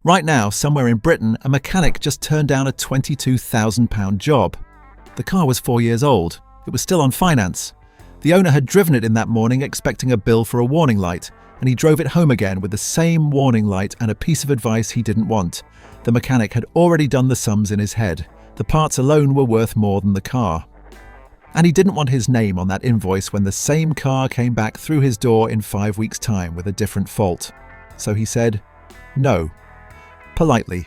Right now, somewhere in Britain, a mechanic just turned down a £22,000 job. The car was 4 years old. It was still on finance. The owner had driven it in that morning expecting a bill for a warning light, and he drove it home again with the same warning light and a piece of advice he didn't want. The mechanic had already done the sums in his head. The parts alone were worth more than the car. And he didn't want his name on that invoice when the same car came back through his door in 5 weeks' time with a different fault. So he said, no. Politely.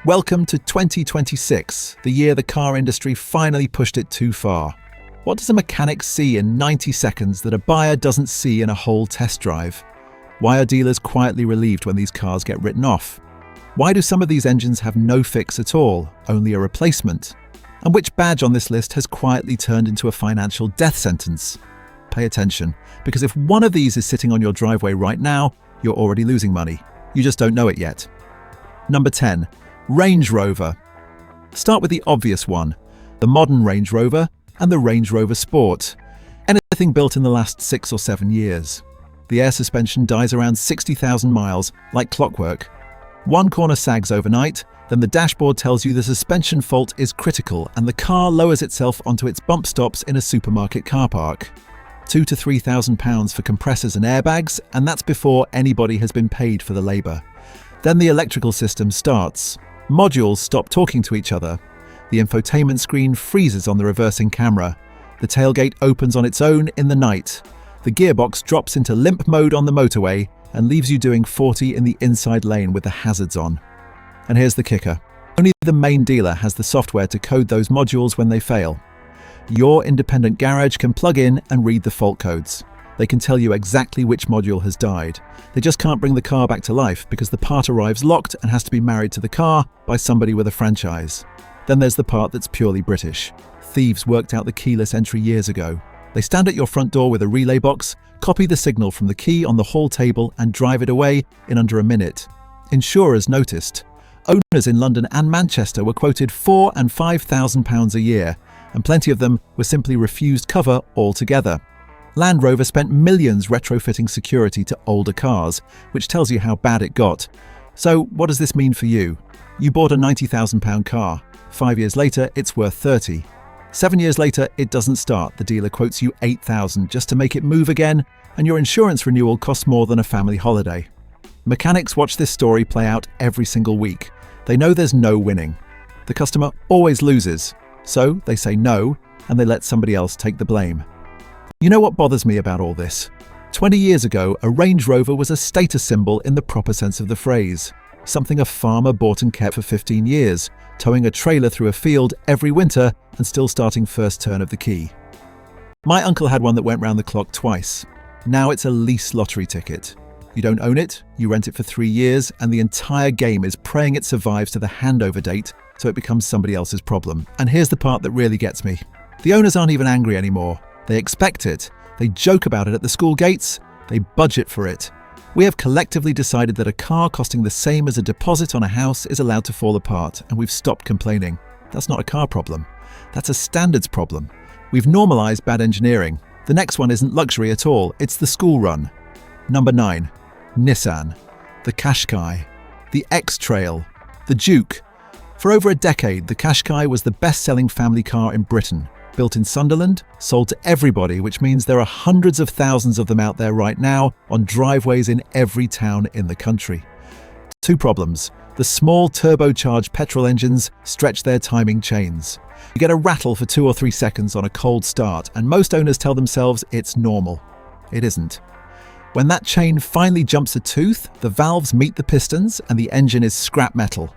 Welcome to 2026, the year the car industry finally pushed it too far. What does a mechanic see in 90 seconds that a buyer doesn't see in a whole test drive? Why are dealers quietly relieved when these cars get written off? Why do some of these engines have no fix at all, only a replacement? And which badge on this list has quietly turned into a financial death sentence? Pay attention, because if one of these is sitting on your driveway right now, you're already losing money. You just don't know it yet. Number 10. Range Rover. Start with the obvious one, the modern Range Rover and the Range Rover Sport. Anything built in the last 6 or 7 years. The air suspension dies around 60,000 miles, like clockwork. One corner sags overnight, then the dashboard tells you the suspension fault is critical and the car lowers itself onto its bump stops in a supermarket car park. £2,000 to £3,000 for compressors and airbags, and that's before anybody has been paid for the labour. Then the electrical system starts. Modules stop talking to each other. The infotainment screen freezes on the reversing camera. The tailgate opens on its own in the night. The gearbox drops into limp mode on the motorway and leaves you doing 40 in the inside lane with the hazards on. And here's the kicker. Only the main dealer has the software to code those modules when they fail. Your independent garage can plug in and read the fault codes. They can tell you exactly which module has died. They just can't bring the car back to life because the part arrives locked and has to be married to the car by somebody with a franchise. Then there's the part that's purely British. Thieves worked out the keyless entry years ago. They stand at your front door with a relay box, copy the signal from the key on the hall table and drive it away in under a minute. Insurers noticed. Owners in London and Manchester were quoted £4,000 and £5,000 a year, and plenty of them were simply refused cover altogether. Land Rover spent millions retrofitting security to older cars, which tells you how bad it got. So what does this mean for you? You bought a £90,000 car. 5 years later, it's worth 30. 7 years later, it doesn't start. The dealer quotes you $8,000 just to make it move again, and your insurance renewal costs more than a family holiday. Mechanics watch this story play out every single week. They know there's no winning. The customer always loses. So they say no, and they let somebody else take the blame. You know what bothers me about all this? 20 years ago, a Range Rover was a status symbol in the proper sense of the phrase. Something a farmer bought and kept for 15 years, towing a trailer through a field every winter and still starting first turn of the key. My uncle had one that went round the clock twice. Now it's a lease lottery ticket. You don't own it, you rent it for 3 years, and the entire game is praying it survives to the handover date so it becomes somebody else's problem. And here's the part that really gets me. The owners aren't even angry anymore. They expect it. They joke about it at the school gates. They budget for it. We have collectively decided that a car costing the same as a deposit on a house is allowed to fall apart, and we've stopped complaining. That's not a car problem. That's a standards problem. We've normalised bad engineering. The next one isn't luxury at all. It's the school run. Number 9. Nissan. The Qashqai. The X-Trail. The Juke. For over a decade, the Qashqai was the best-selling family car in Britain. Built in Sunderland, sold to everybody, which means there are hundreds of thousands of them out there right now on driveways in every town in the country. 2 problems. The small turbocharged petrol engines stretch their timing chains. You get a rattle for 2 or 3 seconds on a cold start, and most owners tell themselves it's normal. It isn't. When that chain finally jumps a tooth, the valves meet the pistons and the engine is scrap metal.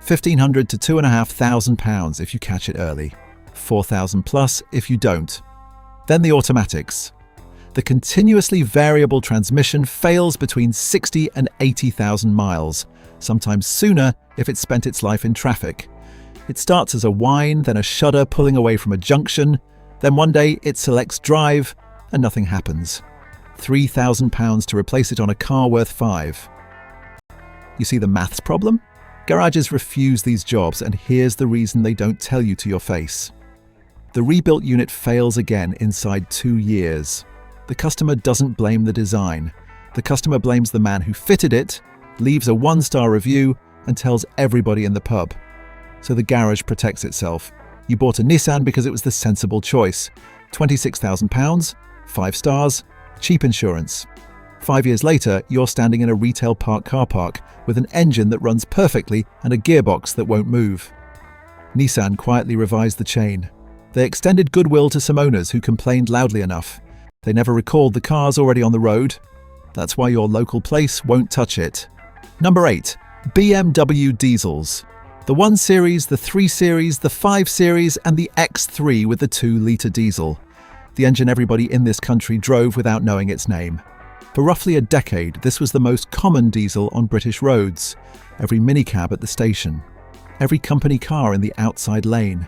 £1,500 to £2,500 if you catch it early. £4,000 plus if you don't. Then the automatics. The continuously variable transmission fails between 60 and 80,000 miles, sometimes sooner if it's spent its life in traffic. It starts as a whine, then a shudder pulling away from a junction, then one day it selects drive and nothing happens. £3,000 to replace it on a car worth £5,000. You see the maths problem? Garages refuse these jobs, and here's the reason they don't tell you to your face. The rebuilt unit fails again inside 2 years. The customer doesn't blame the design. The customer blames the man who fitted it, leaves a 1-star review, and tells everybody in the pub. So the garage protects itself. You bought a Nissan because it was the sensible choice. £26,000, 5 stars, cheap insurance. 5 years later, you're standing in a retail park car park with an engine that runs perfectly and a gearbox that won't move. Nissan quietly revised the chain. They extended goodwill to some owners who complained loudly enough. They never recalled the cars already on the road. That's why your local place won't touch it. Number 8. BMW diesels. The 1 Series, the 3 Series, the 5 Series and the X3 with the 2-litre diesel. The engine everybody in this country drove without knowing its name. For roughly a decade, this was the most common diesel on British roads. Every minicab at the station. Every company car in the outside lane.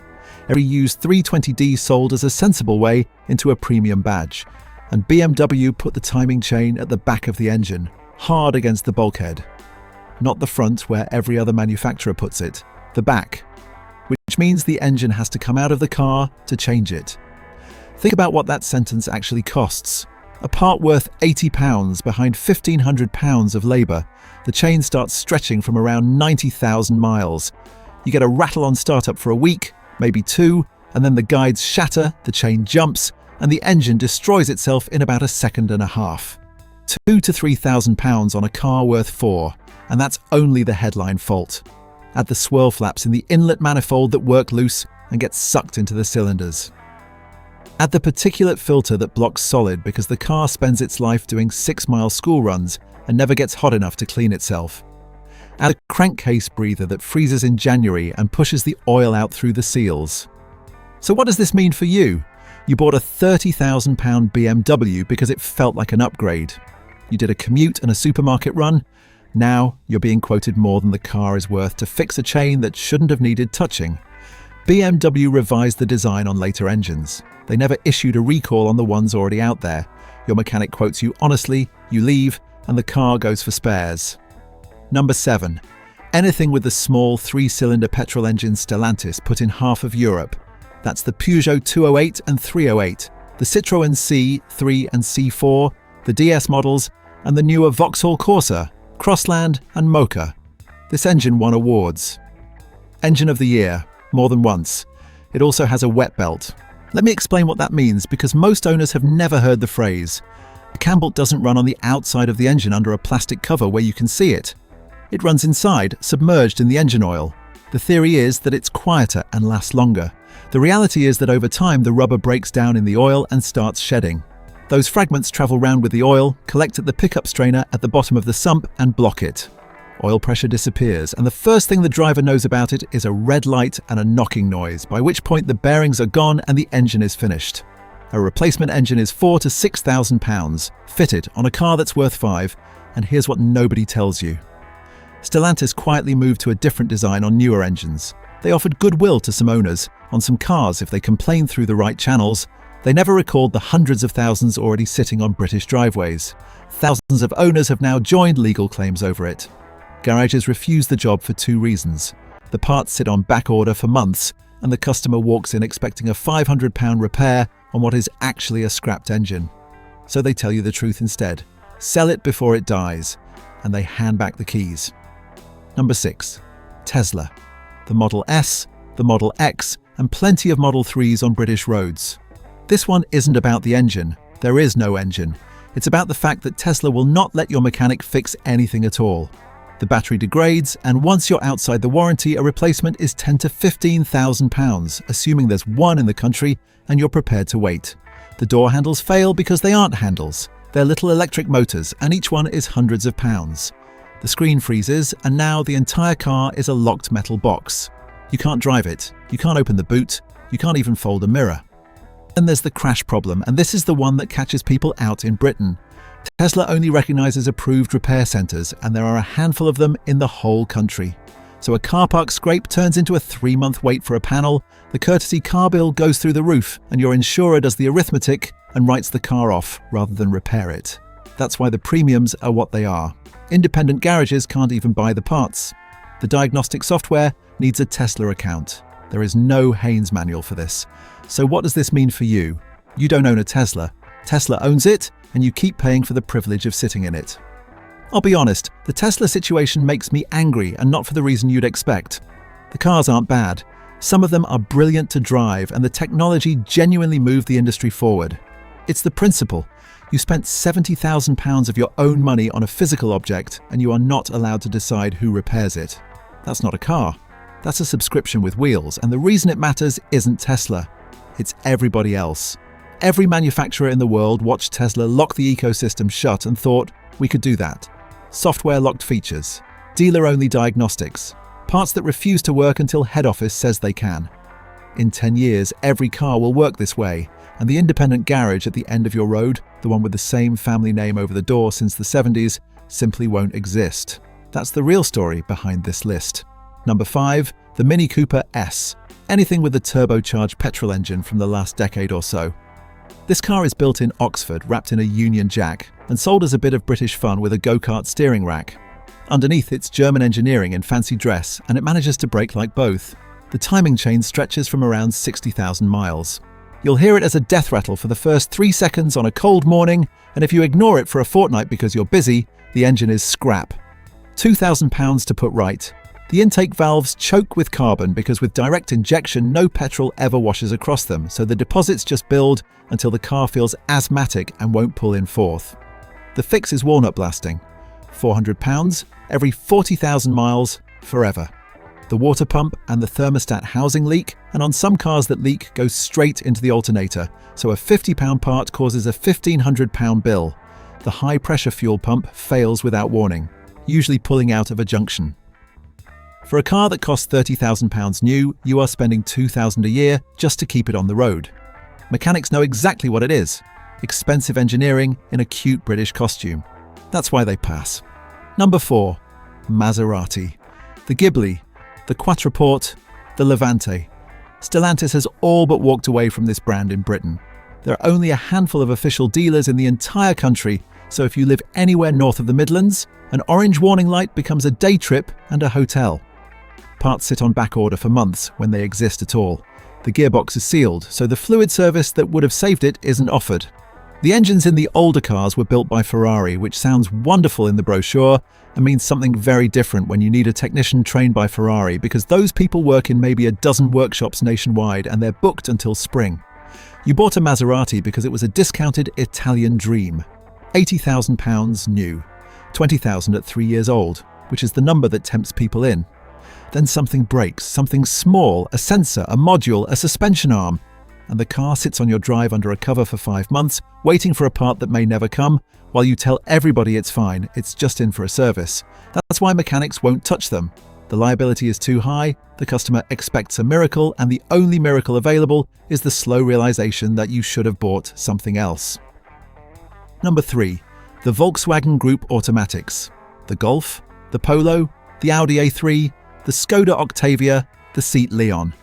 Every used 320d sold as a sensible way into a premium badge. And BMW put the timing chain at the back of the engine, hard against the bulkhead. Not the front where every other manufacturer puts it, the back. Which means the engine has to come out of the car to change it. Think about what that sentence actually costs. A part worth £80 behind £1,500 of labour. The chain starts stretching from around 90,000 miles. You get a rattle on startup for a week, maybe 2, and then the guides shatter, the chain jumps, and the engine destroys itself in about a second and a half. £2,000 to £3,000 on a car worth 4, and that's only the headline fault. Add the swirl flaps in the inlet manifold that work loose and get sucked into the cylinders. Add the particulate filter that blocks solid because the car spends its life doing 6-mile school runs and never gets hot enough to clean itself. Add a crankcase breather that freezes in January and pushes the oil out through the seals. So what does this mean for you? You bought a £30,000 BMW because it felt like an upgrade. You did a commute and a supermarket run. Now you're being quoted more than the car is worth to fix a chain that shouldn't have needed touching. BMW revised the design on later engines. They never issued a recall on the ones already out there. Your mechanic quotes you honestly, you leave, and the car goes for spares. Number 7. Anything with the small 3-cylinder petrol engine Stellantis put in half of Europe. That's the Peugeot 208 and 308, the Citroën C3 and C4, the DS models, and the newer Vauxhall Corsa, Crossland and Mocha. This engine won awards. Engine of the Year, more than once. It also has a wet belt. Let me explain what that means because most owners have never heard the phrase. A cam belt doesn't run on the outside of the engine under a plastic cover where you can see it. It runs inside, submerged in the engine oil. The theory is that it's quieter and lasts longer. The reality is that over time the rubber breaks down in the oil and starts shedding. Those fragments travel round with the oil, collect at the pickup strainer at the bottom of the sump and block it. Oil pressure disappears, and the first thing the driver knows about it is a red light and a knocking noise, by which point the bearings are gone and the engine is finished. A replacement engine is £4,000 to £6,000, fitted on a car that's worth 5, and here's what nobody tells you. Stellantis quietly moved to a different design on newer engines. They offered goodwill to some owners on some cars if they complained through the right channels. They never recalled the hundreds of thousands already sitting on British driveways. Thousands of owners have now joined legal claims over it. Garages refuse the job for 2 reasons. The parts sit on back order for months, and the customer walks in expecting a £500 repair on what is actually a scrapped engine. So they tell you the truth instead. Sell it before it dies, and they hand back the keys. Number 6. Tesla. The Model S, the Model X, and plenty of Model 3s on British roads. This one isn't about the engine. There is no engine. It's about the fact that Tesla will not let your mechanic fix anything at all. The battery degrades, and once you're outside the warranty, a replacement is £10,000 to £15,000, assuming there's one in the country and you're prepared to wait. The door handles fail because they aren't handles. They're little electric motors, and each one is hundreds of pounds. The screen freezes, and now the entire car is a locked metal box. You can't drive it, you can't open the boot, you can't even fold a mirror. Then there's the crash problem, and this is the one that catches people out in Britain. Tesla only recognises approved repair centres, and there are a handful of them in the whole country. So a car park scrape turns into a 3-month wait for a panel, the courtesy car bill goes through the roof, and your insurer does the arithmetic and writes the car off rather than repair it. That's why the premiums are what they are. Independent garages can't even buy the parts. The diagnostic software needs a Tesla account. There is no Haynes manual for this. So what does this mean for you? You don't own a Tesla. Tesla owns it, and you keep paying for the privilege of sitting in it. I'll be honest, the Tesla situation makes me angry, and not for the reason you'd expect. The cars aren't bad. Some of them are brilliant to drive, and the technology genuinely moved the industry forward. It's the principle. You spent £70,000 of your own money on a physical object, and you are not allowed to decide who repairs it. That's not a car. That's a subscription with wheels, and the reason it matters isn't Tesla. It's everybody else. Every manufacturer in the world watched Tesla lock the ecosystem shut and thought, we could do that. Software-locked features, dealer-only diagnostics, parts that refuse to work until head office says they can. In 10 years, every car will work this way, and the independent garage at the end of your road, the one with the same family name over the door since the 70s, simply won't exist. That's the real story behind this list. Number 5, the Mini Cooper S. Anything with a turbocharged petrol engine from the last decade or so. This car is built in Oxford, wrapped in a Union Jack, and sold as a bit of British fun with a go-kart steering rack. Underneath, it's German engineering in fancy dress, and it manages to brake like both. The timing chain stretches from around 60,000 miles. You'll hear it as a death rattle for the first 3 seconds on a cold morning, and if you ignore it for a fortnight because you're busy, the engine is scrap. £2,000 to put right. The intake valves choke with carbon because with direct injection, no petrol ever washes across them, so the deposits just build until the car feels asthmatic and won't pull in fourth. The fix is walnut blasting. £400, every 40,000 miles, forever. The water pump and the thermostat housing leak, and on some cars that leak goes straight into the alternator, so a £50 part causes a £1,500 bill. The high-pressure fuel pump fails without warning, usually pulling out of a junction. For a car that costs £30,000 new, you are spending £2,000 a year just to keep it on the road. Mechanics know exactly what it is. Expensive engineering in a cute British costume. That's why they pass. Number 4. Maserati. The Ghibli, the Quattroporte, the Levante. Stellantis has all but walked away from this brand in Britain. There are only a handful of official dealers in the entire country, so if you live anywhere north of the Midlands, an orange warning light becomes a day trip and a hotel. Parts sit on back order for months when they exist at all. The gearbox is sealed, so the fluid service that would have saved it isn't offered. The engines in the older cars were built by Ferrari, which sounds wonderful in the brochure and means something very different when you need a technician trained by Ferrari, because those people work in maybe a dozen workshops nationwide and they're booked until spring. You bought a Maserati because it was a discounted Italian dream. £80,000 new, $20,000 at 3 years old, which is the number that tempts people in. Then something breaks, something small, a sensor, a module, a suspension arm, and the car sits on your drive under a cover for 5 months, waiting for a part that may never come, while you tell everybody it's fine, it's just in for a service. That's why mechanics won't touch them. The liability is too high, the customer expects a miracle, and the only miracle available is the slow realization that you should have bought something else. Number 3. The Volkswagen Group Automatics. The Golf, the Polo, the Audi A3, the Skoda Octavia, the Seat Leon.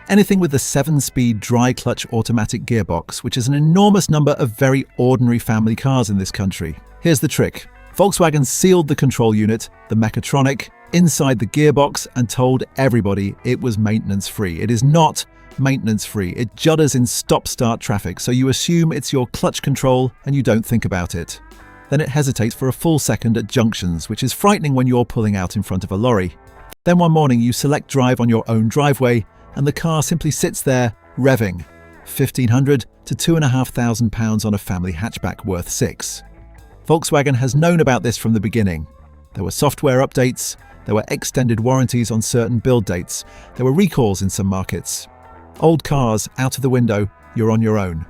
Anything with the 7-speed dry-clutch automatic gearbox, which is an enormous number of very ordinary family cars in this country. Here's the trick. Volkswagen sealed the control unit, the mechatronic, inside the gearbox and told everybody it was maintenance-free. It is not maintenance-free. It judders in stop-start traffic, so you assume it's your clutch control and you don't think about it. Then it hesitates for a full second at junctions, which is frightening when you're pulling out in front of a lorry. Then one morning you select drive on your own driveway and the car simply sits there, revving. £1,500 to £2,500 on a family hatchback worth £6,000. Volkswagen has known about this from the beginning. There were software updates, there were extended warranties on certain build dates, there were recalls in some markets. Old cars, out of the window, you're on your own.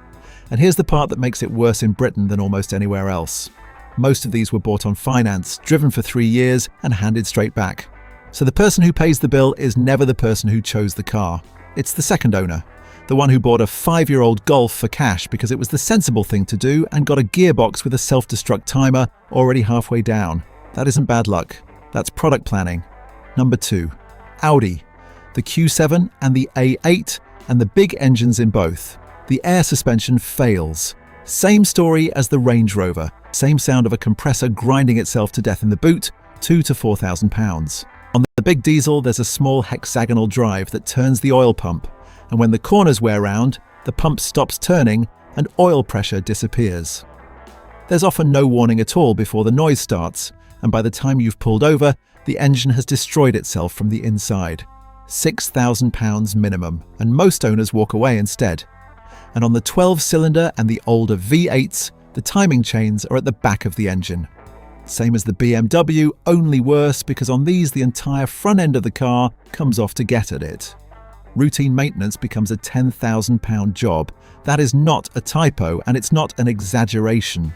And here's the part that makes it worse in Britain than almost anywhere else. Most of these were bought on finance, driven for 3 years, and handed straight back. So the person who pays the bill is never the person who chose the car. It's the second owner, the one who bought a 5-year-old Golf for cash because it was the sensible thing to do and got a gearbox with a self-destruct timer already halfway down. That isn't bad luck. That's product planning. Number 2. Audi. The Q7 and the A8 and the big engines in both. The air suspension fails. Same story as the Range Rover. Same sound of a compressor grinding itself to death in the boot, £2,000 to £4,000. On the big diesel, there's a small hexagonal drive that turns the oil pump, and when the corners wear round, the pump stops turning and oil pressure disappears. There's often no warning at all before the noise starts, and by the time you've pulled over, the engine has destroyed itself from the inside. £6,000 minimum, and most owners walk away instead. And on the 12-cylinder and the older V8s, the timing chains are at the back of the engine. Same as the BMW, only worse because on these the entire front end of the car comes off to get at it. Routine maintenance becomes a £10,000 job. That is not a typo, and it's not an exaggeration.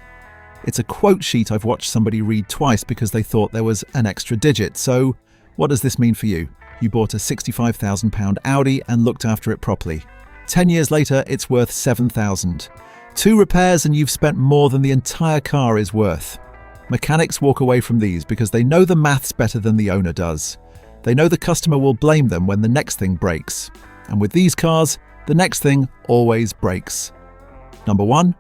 It's a quote sheet I've watched somebody read twice because they thought there was an extra digit. So, what does this mean for you? You bought a £65,000 Audi and looked after it properly. 10 years later, it's worth £7,000. 2 repairs and you've spent more than the entire car is worth. Mechanics walk away from these because they know the maths better than the owner does. They know the customer will blame them when the next thing breaks. And with these cars, the next thing always breaks. Number 1.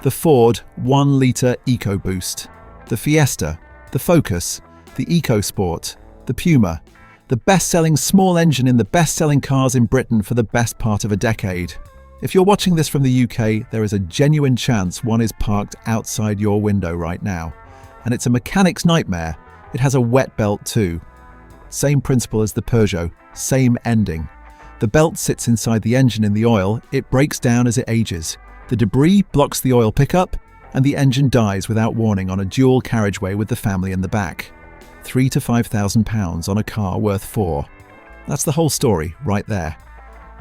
The Ford 1-litre EcoBoost. The Fiesta. The Focus. The EcoSport. The Puma. The best-selling small engine in the best-selling cars in Britain for the best part of a decade. If you're watching this from the UK, there is a genuine chance one is parked outside your window right now. And it's a mechanic's nightmare. It has a wet belt too. Same principle as the Peugeot, same ending. The belt sits inside the engine in the oil, it breaks down as it ages. The debris blocks the oil pickup, and the engine dies without warning on a dual carriageway with the family in the back. £3,000 to £5,000 on a car worth 4. That's the whole story, right there.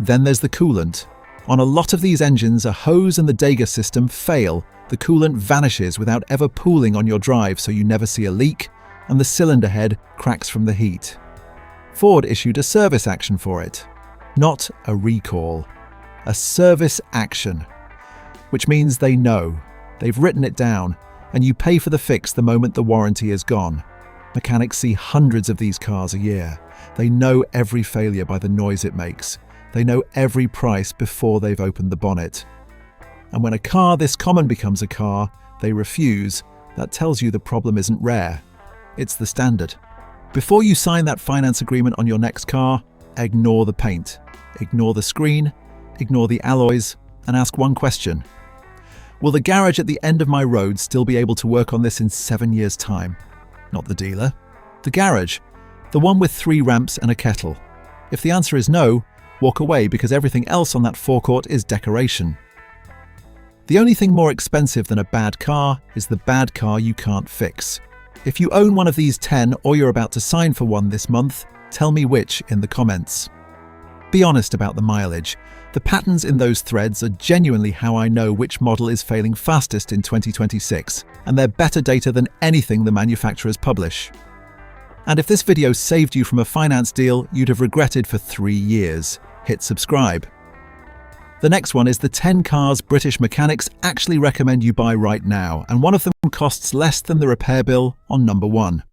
Then there's the coolant. On a lot of these engines, a hose and the Dega system fail. The coolant vanishes without ever pooling on your drive, so you never see a leak, and the cylinder head cracks from the heat. Ford issued a service action for it. Not a recall. A service action. Which means they know. They've written it down, and you pay for the fix the moment the warranty is gone. Mechanics see hundreds of these cars a year. They know every failure by the noise it makes. They know every price before they've opened the bonnet. And when a car this common becomes a car they refuse, that tells you the problem isn't rare. It's the standard. Before you sign that finance agreement on your next car, ignore the paint, ignore the screen, ignore the alloys, and ask one question. Will the garage at the end of my road still be able to work on this in 7 years' time? Not the dealer. The garage. The one with 3 ramps and a kettle. If the answer is no, walk away because everything else on that forecourt is decoration. The only thing more expensive than a bad car is the bad car you can't fix. If you own one of these 10 or you're about to sign for one this month, tell me which in the comments. Be honest about the mileage. The patterns in those threads are genuinely how I know which model is failing fastest in 2026, and they're better data than anything the manufacturers publish. And if this video saved you from a finance deal you'd have regretted for 3 years, hit subscribe. The next one is the 10 cars British mechanics actually recommend you buy right now, and one of them costs less than the repair bill on number 1.